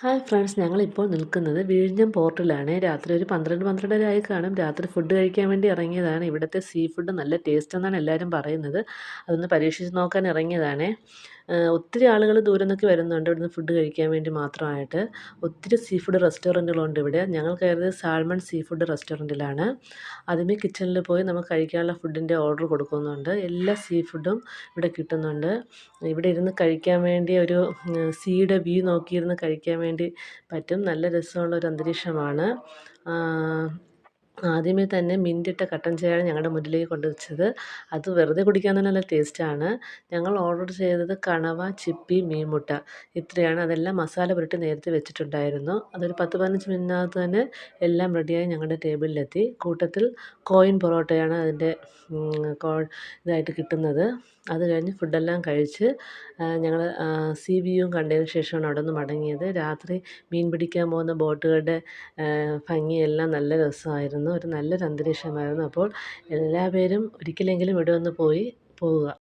Hi friends, ഞങ്ങളിപ്പോൾ നിൽക്കുന്നത് വിഴിഞ്ഞം പോർട്ടിലാണ്. രാത്രി ഒരു 12-12:30 ആയി കാണും. രാത്രി ഫുഡ് കഴിക്കാൻ വേണ്ടി ഇറങ്ങിയതാണ്. ഇവിടുത്തെ സീ ഫുഡ് നല്ല ടേസ്റ്റ് എന്നാണ് എല്ലാവരും പറയുന്നത്. അതൊന്ന് പരീക്ഷിച്ച് നോക്കാൻ ഇറങ്ങിയതാണേ. ഒത്തിരി ആളുകൾ ദൂരെ നിന്നൊക്കെ വരുന്നുണ്ട് ഇവിടുന്ന് ഫുഡ് കഴിക്കാൻ വേണ്ടി മാത്രമായിട്ട്. ഒത്തിരി സീ ഫുഡ് റെസ്റ്റോറൻറ്റുകളുണ്ട് ഇവിടെ. ഞങ്ങൾ കയറിയത് സാൽമൺ സീ ഫുഡ് റെസ്റ്റോറൻറ്റിലാണ്. ആദ്യമേ കിച്ചണിൽ പോയി നമുക്ക് കഴിക്കാനുള്ള ഫുഡിൻ്റെ ഓർഡർ കൊടുക്കുന്നുണ്ട്. എല്ലാ സീ ഫുഡും ഇവിടെ കിട്ടുന്നുണ്ട്. ഇവിടെ ഇരുന്ന് കഴിക്കാൻ വേണ്ടി ഒരു സീയുടെ വ്യൂ നോക്കിയിരുന്ന് കഴിക്കാൻ വേണ്ടി പറ്റും. നല്ല രസമുള്ള ഒരു അന്തരീക്ഷമാണ്. ആദ്യമേ തന്നെ മിൻറ്റിട്ട കട്ടൻ ചായയാണ് ഞങ്ങളുടെ മുന്നിലേക്ക് കൊണ്ടുവച്ചത്. അത് വെറുതെ കുടിക്കാൻ തന്നെ നല്ല ടേസ്റ്റാണ്. ഞങ്ങൾ ഓർഡർ ചെയ്തത് കണവ, ചിപ്പി, മീൻമുട്ട ഇത്രയാണ്. അതെല്ലാം മസാല പുരട്ടി നേരത്തെ വെച്ചിട്ടുണ്ടായിരുന്നു. അതൊരു 10-15 മിനിറ്റിനകത്ത് തന്നെ എല്ലാം റെഡിയായി ഞങ്ങളുടെ ടേബിളിലെത്തി. കൂട്ടത്തിൽ കോയിൻ പൊറോട്ടയാണ് അതിൻ്റെ ഇതായിട്ട് കിട്ടുന്നത്. അത് കഴിഞ്ഞ് ഫുഡെല്ലാം കഴിച്ച് ഞങ്ങൾ സീ വ്യൂവും കണ്ടതിന് ശേഷമാണ് അവിടെ നിന്ന് മടങ്ങിയത്. രാത്രി മീൻ പിടിക്കാൻ പോകുന്ന ബോട്ടുകളുടെ ഭംഗിയെല്ലാം നല്ല രസമായിരുന്നു. ഒരു നല്ലൊരു അന്തരീക്ഷമായിരുന്നു. അപ്പോൾ എല്ലാവരും ഒരിക്കലെങ്കിലും ഇവിടെ ഒന്ന് പോവുക.